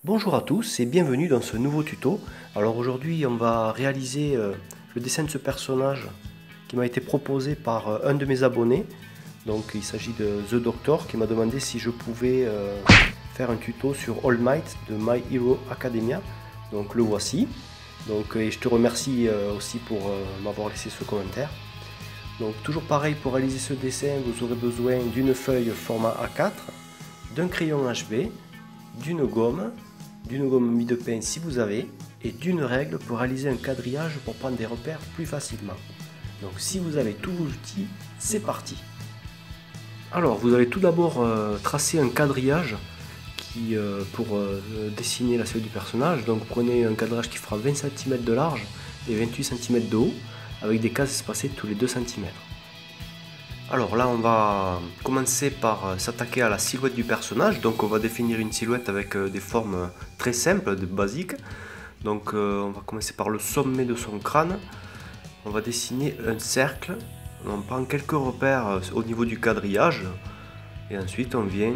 Bonjour à tous et bienvenue dans ce nouveau tuto. Alors aujourd'hui on va réaliser le dessin de ce personnage qui m'a été proposé par un de mes abonnés. Donc il s'agit de The Doctor qui m'a demandé si je pouvais faire un tuto sur All Might de My Hero Academia. Donc le voici. Donc, et je te remercie aussi pour m'avoir laissé ce commentaire. Donc toujours pareil, pour réaliser ce dessin vous aurez besoin d'une feuille format A4, d'un crayon HB, d'une gomme mie de pain si vous avez, et d'une règle pour réaliser un quadrillage pour prendre des repères plus facilement. Donc si vous avez tous vos outils, c'est parti. Alors vous allez tout d'abord tracer un quadrillage pour dessiner la silhouette du personnage. Donc prenez un cadrage qui fera 20 cm de large et 28 cm de haut, avec des cases espacées tous les 2 cm. Alors là on va commencer par s'attaquer à la silhouette du personnage. Donc on va définir une silhouette avec des formes très simples, basiques. Donc on va commencer par le sommet de son crâne. On va dessiner un cercle. On prend quelques repères au niveau du quadrillage. Et ensuite on vient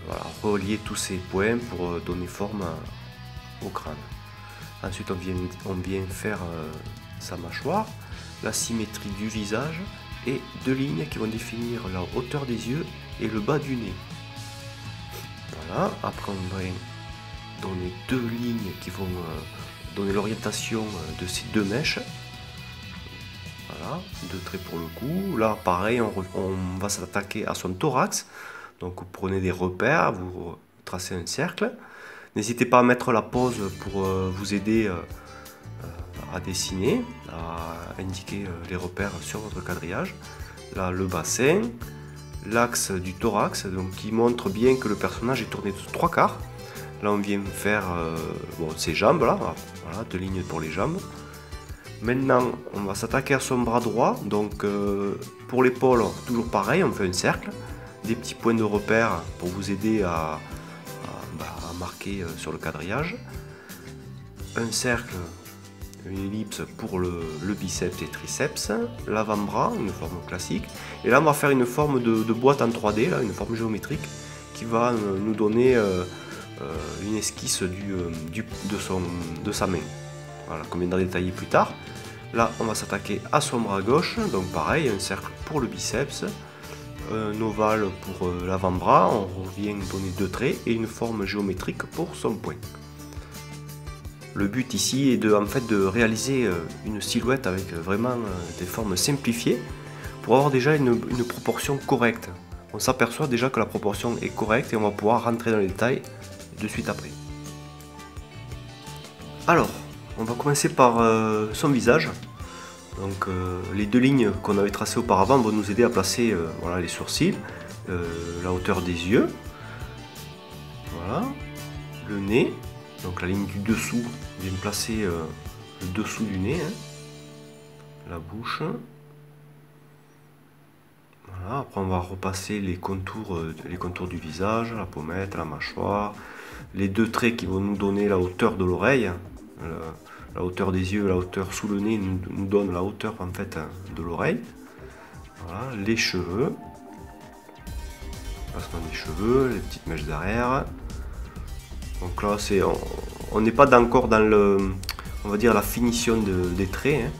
voilà, relier tous ces points pour donner forme au crâne. Ensuite on vient faire sa mâchoire, la symétrie du visage et deux lignes qui vont définir la hauteur des yeux et le bas du nez. Voilà, après on va donner deux lignes qui vont donner l'orientation de ces deux mèches. Voilà, deux traits pour le cou. Là pareil, on va s'attaquer à son thorax. Donc vous prenez des repères, vous tracez un cercle. N'hésitez pas à mettre la pause pour vous aider à dessiner, à indiquer les repères sur votre quadrillage. Là le bassin, l'axe du thorax, donc qui montre bien que le personnage est tourné de trois quarts. Là on vient faire ses jambes, là, voilà, deux lignes pour les jambes. Maintenant on va s'attaquer à son bras droit, donc pour l'épaule toujours pareil, on fait un cercle, des petits points de repère pour vous aider à marquer sur le quadrillage, un cercle, une ellipse pour le biceps et triceps, l'avant-bras, une forme classique, et là on va faire une forme de boîte en 3D, là, une forme géométrique qui va nous donner une esquisse de sa main, voilà, qu'on viendra détailler plus tard. Là on va s'attaquer à son bras gauche, donc pareil, un cercle pour le biceps, un ovale pour l'avant-bras, on revient donner deux traits et une forme géométrique pour son poing. Le but ici est de réaliser une silhouette avec vraiment des formes simplifiées pour avoir déjà une proportion correcte. On s'aperçoit déjà que la proportion est correcte et on va pouvoir rentrer dans les détails de suite après. Alors, on va commencer par son visage. Donc les deux lignes qu'on avait tracées auparavant vont nous aider à placer voilà, les sourcils, la hauteur des yeux, voilà, le nez, donc la ligne du dessous vient placer le dessous du nez, hein, la bouche, voilà. Après on va repasser les contours du visage, la pommette, la mâchoire, les deux traits qui vont nous donner la hauteur de l'oreille. La hauteur des yeux, la hauteur sous le nez nous donne la hauteur en fait de l'oreille. Voilà, les cheveux, placement des cheveux, les petites mèches derrière. Donc là on n'est pas encore dans on va dire la finition des traits, hein.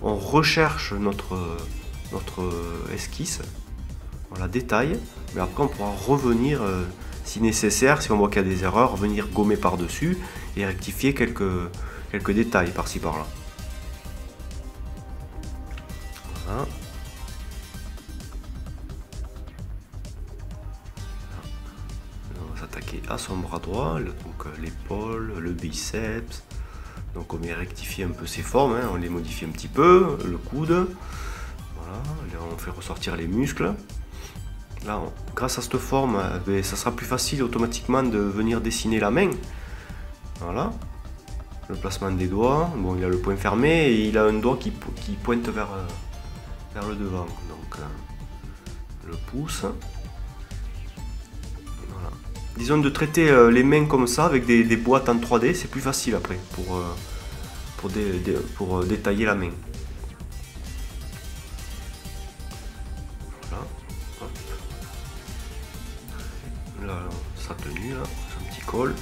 On recherche notre esquisse, on la détaille, mais après on pourra revenir si nécessaire, si on voit qu'il y a des erreurs, venir gommer par dessus et rectifier quelques détails par-ci par-là. Voilà. On va s'attaquer à son bras droit, donc l'épaule, le biceps. Donc on vient rectifier un peu ses formes, hein, on les modifie un petit peu, le coude. Voilà, là on fait ressortir les muscles. Là, grâce à cette forme, ça sera plus facile automatiquement de venir dessiner la main. Voilà. Le placement des doigts, bon il a le poing fermé et il a un doigt qui pointe vers le devant, donc le pouce. Voilà. Disons de traiter les mains comme ça avec des boîtes en 3D, c'est plus facile après pour détailler la main. Voilà. Hop. Là, sa tenue là. un petit col.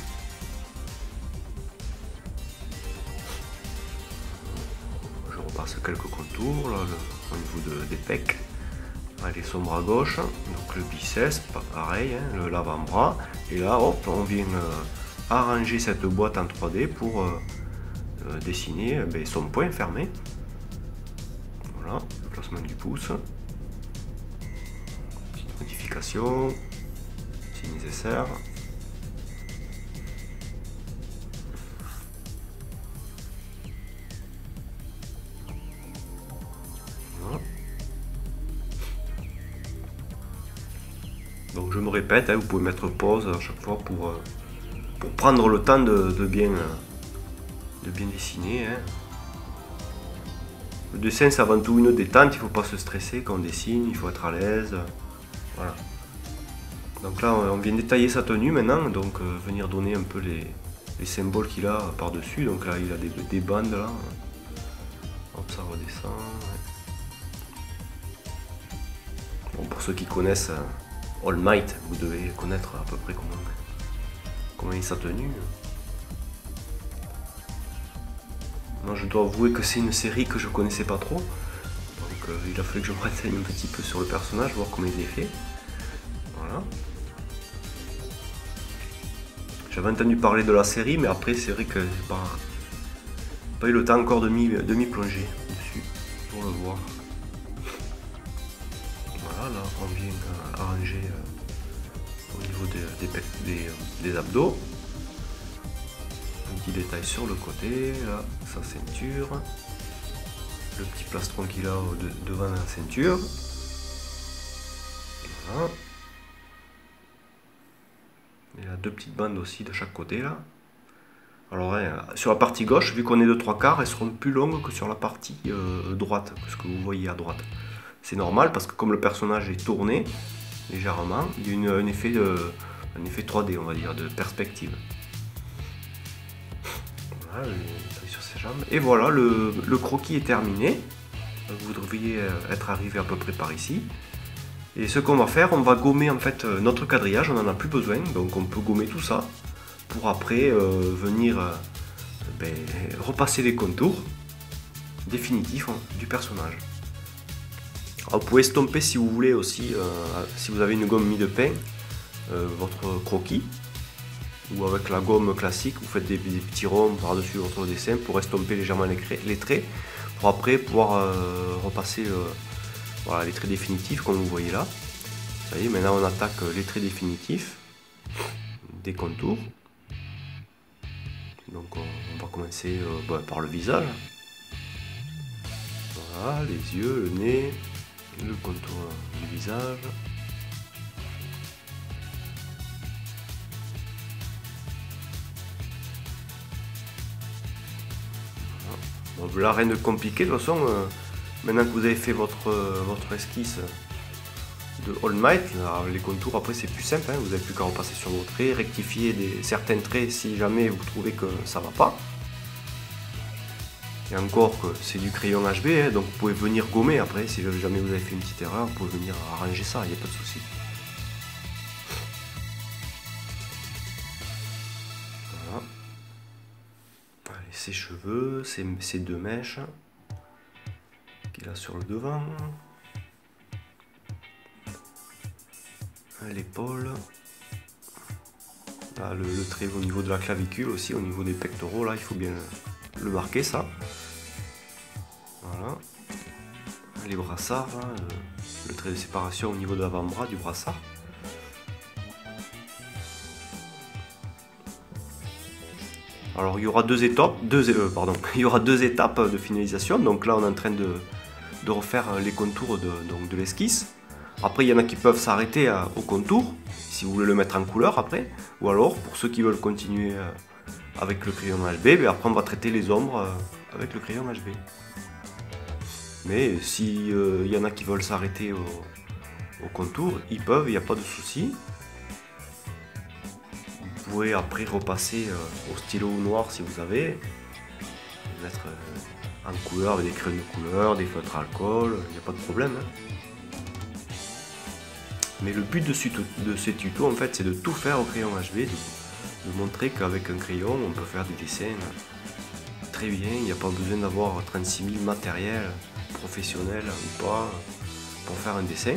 Je repasse quelques contours là, au niveau des pecs. Elle est sombre à gauche, donc le biceps, pas pareil, hein, l'avant-bras. Et là, hop, on vient arranger cette boîte en 3D pour dessiner son point fermé. Voilà, le placement du pouce. Petite modification, si nécessaire. Voilà. Donc je me répète, hein, vous pouvez mettre pause à chaque fois pour prendre le temps de bien dessiner. Hein. Le dessin c'est avant tout une détente, il ne faut pas se stresser quand on dessine, il faut être à l'aise. Voilà. Donc là on vient détailler sa tenue maintenant, donc venir donner un peu les symboles qu'il a par dessus. Donc là il a des bandes là. Hop, ça redescend. Ouais. Bon, pour ceux qui connaissent All Might, vous devez connaître à peu près comment est sa tenue. Moi je dois avouer que c'est une série que je connaissais pas trop, donc il a fallu que je me renseigne un petit peu sur le personnage, voir comment il est fait. Voilà. J'avais entendu parler de la série, mais après c'est vrai que j'ai pas eu le temps encore de m'y plonger dessus pour le voir. Voilà, là on vient arranger au niveau des abdos. Un petit détail sur le côté, là, sa ceinture, le petit plastron qu'il a devant la ceinture. Voilà. Il a deux petites bandes aussi de chaque côté là. Alors hein, sur la partie gauche, vu qu'on est de 3/4, elles seront plus longues que sur la partie droite, que ce que vous voyez à droite. C'est normal parce que comme le personnage est tourné légèrement, il y a un effet 3D, on va dire, de perspective. Voilà, sur ses jambes. Et voilà, le croquis est terminé. Vous devriez être arrivé à peu près par ici. Et ce qu'on va faire, on va gommer en fait notre quadrillage, on n'en a plus besoin, donc on peut gommer tout ça pour après venir repasser les contours définitifs du personnage. Alors, vous pouvez estomper si vous voulez aussi, si vous avez une gomme mie de pain, votre croquis, ou avec la gomme classique, vous faites des petits ronds par-dessus votre dessin pour estomper légèrement les traits, pour après pouvoir repasser voilà, les traits définitifs comme vous voyez là. Ça y est, maintenant on attaque les traits définitifs des contours. Donc on va commencer par le visage. Voilà, les yeux, le nez, le contour du visage. Voilà. Bon, là rien de compliqué, de toute façon, maintenant que vous avez fait votre esquisse de All Might, les contours après c'est plus simple, hein, vous n'avez plus qu'à repasser sur vos traits, rectifier certains traits si jamais vous trouvez que ça va pas. Et encore que c'est du crayon HB, hein, donc vous pouvez venir gommer après, si jamais vous avez fait une petite erreur, vous pouvez venir arranger ça, il n'y a pas de souci. Voilà. Allez, ses cheveux, ses deux mèches qu'il a sur le devant. L'épaule. Là, le trait au niveau de la clavicule aussi, au niveau des pectoraux, là il faut bien le marquer ça. Voilà. Les brassards, là, le trait de séparation au niveau de l'avant-bras du brassard. Alors il y aura deux étapes de finalisation. Donc là on est en train de refaire les contours de l'esquisse. Après il y en a qui peuvent s'arrêter au contour, si vous voulez le mettre en couleur après. Ou alors pour ceux qui veulent continuer avec le crayon HB, après on va traiter les ombres avec le crayon HB. Mais si y en a qui veulent s'arrêter au contour, ils peuvent, il n'y a pas de souci. Vous pouvez après repasser au stylo noir si vous avez, mettre en couleur avec des crayons de couleur, des feutres à alcool, il n'y a pas de problème. Hein. Mais le but de ces tutos, en fait, c'est de tout faire au crayon HB, de montrer qu'avec un crayon, on peut faire des dessins très bien. Il n'y a pas besoin d'avoir 36 000 matériels professionnels ou pas pour faire un dessin.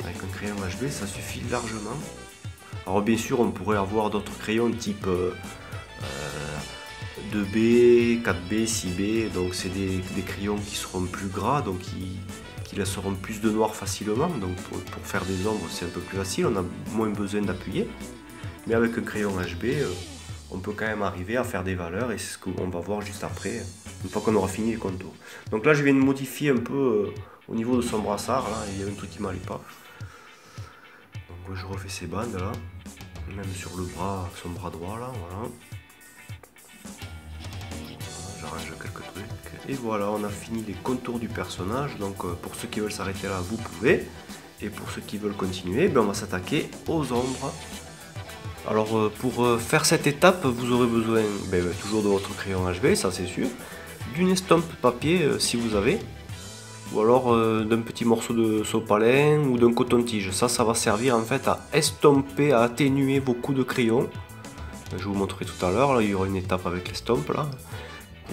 Avec un crayon HB, ça suffit largement. Alors bien sûr, on pourrait avoir d'autres crayons type 2B, 4B, 6B, donc c'est des crayons qui seront plus gras, donc qui laisseront plus de noir facilement, donc pour faire des ombres c'est un peu plus facile, on a moins besoin d'appuyer, mais avec un crayon HB, on peut quand même arriver à faire des valeurs, et c'est ce qu'on va voir juste après, une fois qu'on aura fini les contours. Donc là je viens de modifier un peu au niveau de son brassard, là, il y a un truc qui m'allait pas, donc je refais ces bandes là, même sur le bras, son bras droit là, voilà. J'arrange quelques trucs. Et voilà, on a fini les contours du personnage. Donc pour ceux qui veulent s'arrêter là, vous pouvez. Et pour ceux qui veulent continuer, ben, on va s'attaquer aux ombres. Alors pour faire cette étape, vous aurez besoin toujours de votre crayon HB, ça c'est sûr. D'une estompe papier si vous avez. Ou alors d'un petit morceau de sopalin ou d'un coton-tige. Ça va servir en fait à estomper, à atténuer vos coups de crayon. Je vous montrerai tout à l'heure, il y aura une étape avec l'estompe là.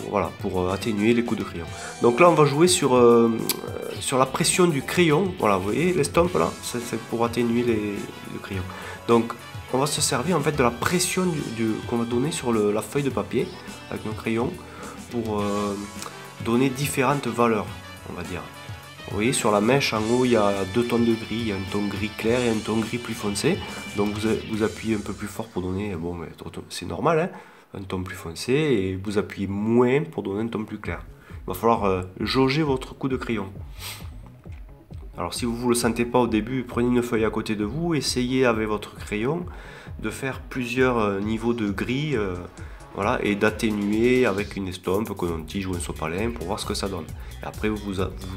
Voilà, pour atténuer les coups de crayon. Donc là on va jouer sur la pression du crayon. Voilà, vous voyez l'estompe là, c'est pour atténuer le crayon. Donc on va se servir en fait de la pression qu'on va donner sur la feuille de papier avec nos crayons pour donner différentes valeurs, on va dire. Vous voyez sur la mèche en haut il y a deux tons de gris, il y a un ton gris clair et un ton gris plus foncé. Donc vous appuyez un peu plus fort pour donner, bon c'est normal hein, un ton plus foncé, et vous appuyez moins pour donner un ton plus clair. Il va falloir jauger votre coup de crayon. Alors si vous ne le sentez pas au début, prenez une feuille à côté de vous, essayez avec votre crayon de faire plusieurs niveaux de gris, voilà, et d'atténuer avec une estompe, un coton-tige ou un sopalin pour voir ce que ça donne. Et après vous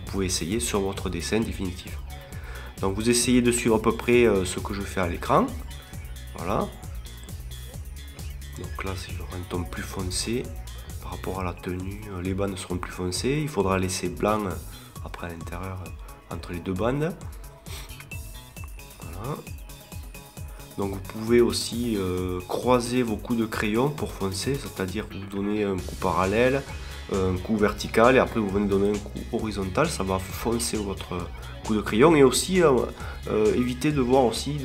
pouvez essayer sur votre dessin définitif. Donc vous essayez de suivre à peu près ce que je fais à l'écran. Voilà. Donc là c'est un ton plus foncé par rapport à la tenue, les bandes seront plus foncées, il faudra laisser blanc après à l'intérieur entre les deux bandes. Voilà. Donc vous pouvez aussi croiser vos coups de crayon pour foncer, c'est-à-dire vous donnez un coup parallèle, un coup vertical et après vous venez donner un coup horizontal, ça va foncer votre coup de crayon, et aussi éviter de voir aussi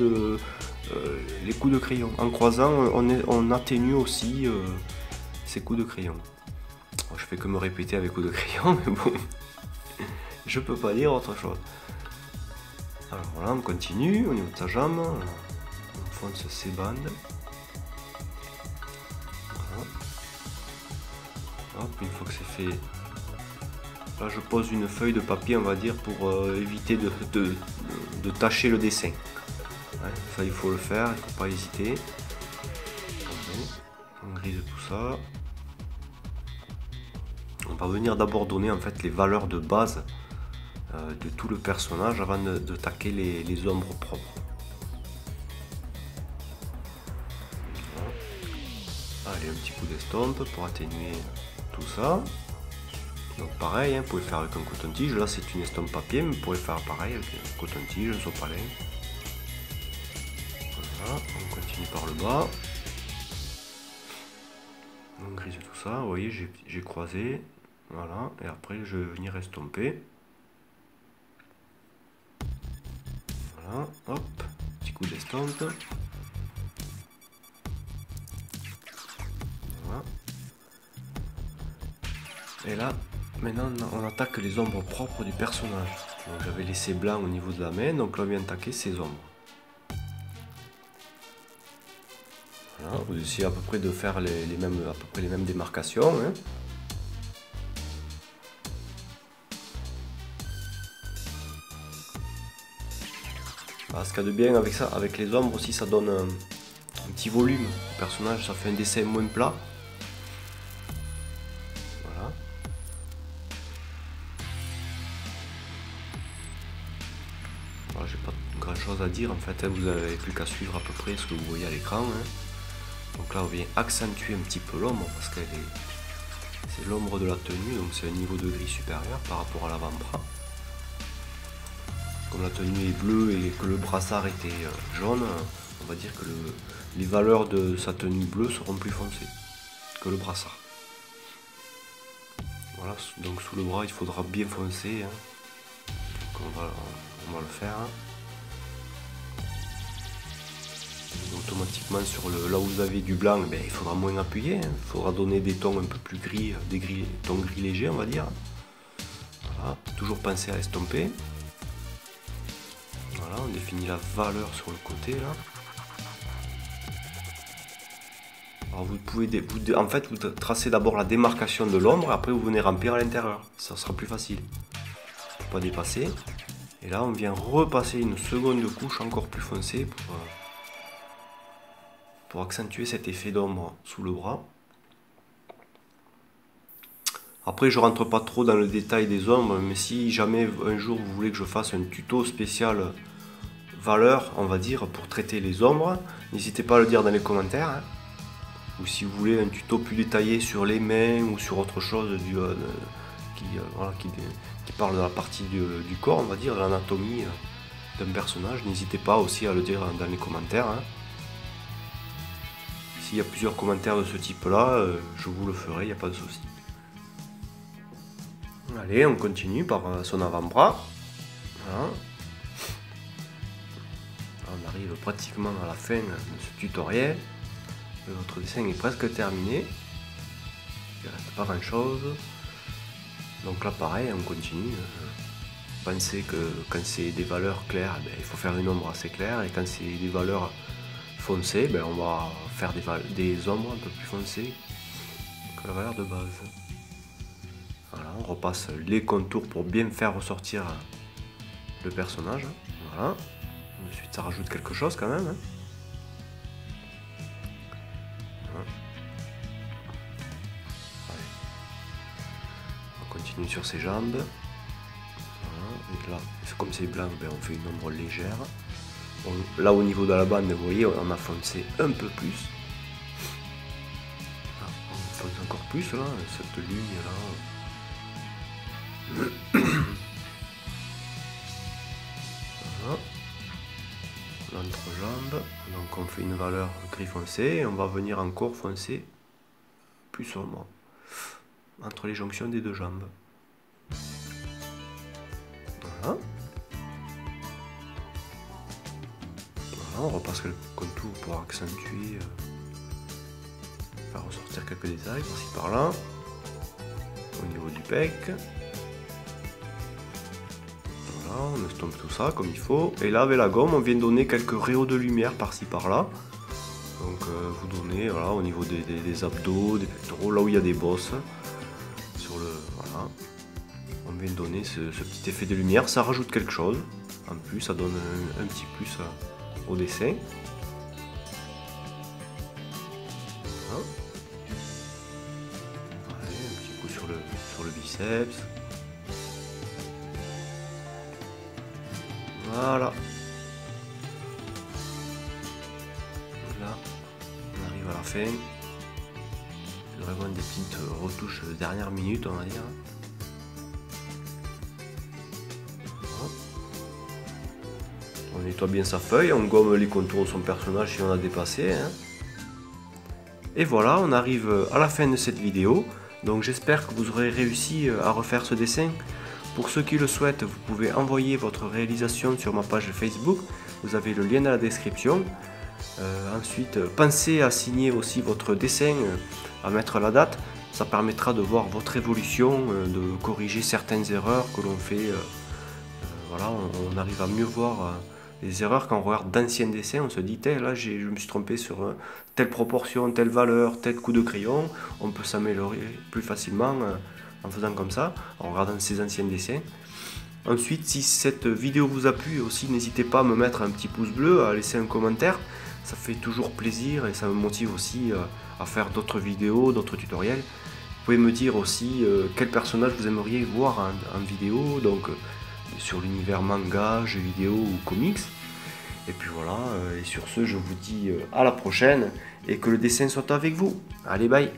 les coups de crayon. En croisant, on atténue aussi ces coups de crayon. Alors, je fais que me répéter avec coups de crayon, mais bon, je peux pas dire autre chose. Alors voilà, on continue au niveau de sa jambe, on fonce ces bandes. Voilà. Hop, une fois que c'est fait, là je pose une feuille de papier, on va dire, pour éviter de tacher le dessin. Ouais, ça il faut le faire, il ne faut pas hésiter. On grise tout ça. On va venir d'abord donner en fait les valeurs de base de tout le personnage avant de taquer les ombres propres. Voilà. Allez, un petit coup d'estompe pour atténuer tout ça. Donc pareil, hein, vous pouvez faire avec un coton-tige. Là c'est une estompe papier, mais vous pouvez faire pareil avec un coton-tige, un sopalin. Voilà, on continue par le bas. On grise tout ça, vous voyez, j'ai croisé. Voilà, et après je vais venir estomper. Voilà, hop, petit coup d'estompe. Voilà. Et là, maintenant on attaque les ombres propres du personnage. J'avais laissé blanc au niveau de la main, donc là on vient attaquer ces ombres. Voilà, vous essayez à peu près de faire à peu près les mêmes démarcations. Hein. Voilà, ce qu'il y a de bien avec ça, avec les ombres aussi, ça donne un petit volume au personnage, ça fait un dessin moins plat. Voilà. Voilà, j'ai pas grand chose à dire en fait, hein, vous n'avez plus qu'à suivre à peu près ce que vous voyez à l'écran. Hein. Donc là on vient accentuer un petit peu l'ombre parce que c'est l'ombre de la tenue, donc c'est un niveau de gris supérieur par rapport à l'avant-bras. Comme la tenue est bleue et que le brassard était jaune, on va dire que les valeurs de sa tenue bleue seront plus foncées que le brassard. Voilà, donc sous le bras il faudra bien foncer, hein. On va le faire. Automatiquement sur là où vous avez du blanc, ben, il faudra moins appuyer, hein. Il faudra donner des tons un peu plus gris, tons gris légers on va dire. Voilà, toujours penser à estomper. Voilà, on définit la valeur sur le côté là. Alors vous pouvez en fait vous tracez d'abord la démarcation de l'ombre, après vous venez remplir à l'intérieur, ça sera plus facile. Pour pas dépasser. Et là on vient repasser une seconde couche encore plus foncée pour accentuer cet effet d'ombre sous le bras. Après je rentre pas trop dans le détail des ombres, mais si jamais un jour vous voulez que je fasse un tuto spécial valeur, on va dire, pour traiter les ombres, n'hésitez pas à le dire dans les commentaires, hein. Ou si vous voulez un tuto plus détaillé sur les mains ou sur autre chose qui parle de la partie du corps, on va dire, de l'anatomie d'un personnage, n'hésitez pas aussi à le dire dans les commentaires, hein. S'il y a plusieurs commentaires de ce type là, je vous le ferai, il n'y a pas de souci. Allez, on continue par son avant-bras. Voilà. On arrive pratiquement à la fin de ce tutoriel. Votre dessin est presque terminé. Il ne reste pas grand chose. Donc là pareil, on continue. Pensez que quand c'est des valeurs claires, ben, il faut faire une ombre assez claire. Et quand c'est des valeurs foncées, ben, on va faire des ombres un peu plus foncées que la valeur de base. Voilà, on repasse les contours pour bien faire ressortir le personnage. Voilà. Ensuite ça rajoute quelque chose quand même, hein. On continue sur ses jambes. Voilà. Et là, comme c'est blanc, ben on fait une ombre légère. Là au niveau de la bande, vous voyez, on a foncé un peu plus. On fonce encore plus là, cette ligne là. Voilà. L'entrejambe, donc on fait une valeur gris foncé et on va venir encore foncer plus sombre entre les jonctions des deux jambes. Voilà. Voilà, on repasse le contour pour accentuer, faire ressortir quelques détails par-ci par-là au niveau du pec. Voilà, on estompe tout ça comme il faut. Et là avec la gomme on vient donner quelques rayons de lumière par-ci par-là. Donc vous donnez voilà, au niveau des abdos, des pectoraux, là où il y a des bosses. Voilà. On vient donner ce petit effet de lumière, ça rajoute quelque chose. En plus ça donne un petit plus au dessin. Voilà. Allez, un petit coup sur le biceps. Voilà. Là, on arrive à la fin. C'est vraiment des petites retouches de dernière minute, on va dire. Voilà. On nettoie bien sa feuille, on gomme les contours de son personnage si on a dépassé, hein. Et voilà, on arrive à la fin de cette vidéo. Donc j'espère que vous aurez réussi à refaire ce dessin. Pour ceux qui le souhaitent, vous pouvez envoyer votre réalisation sur ma page Facebook. Vous avez le lien dans la description. Ensuite, pensez à signer aussi votre dessin, à mettre la date. Ça permettra de voir votre évolution, de corriger certaines erreurs que l'on fait. Voilà, on arrive à mieux voir les erreurs quand on regarde d'anciens dessins. On se dit, là je me suis trompé sur telle proportion, telle valeur, tel coup de crayon. On peut s'améliorer plus facilement en faisant comme ça, en regardant ces anciens dessins. Ensuite, si cette vidéo vous a plu aussi, n'hésitez pas à me mettre un petit pouce bleu, à laisser un commentaire. Ça fait toujours plaisir et ça me motive aussi à faire d'autres vidéos, d'autres tutoriels. Vous pouvez me dire aussi quel personnage vous aimeriez voir en vidéo, donc sur l'univers manga, jeux vidéo ou comics. Et puis voilà, et sur ce, je vous dis à la prochaine et que le dessin soit avec vous. Allez, bye!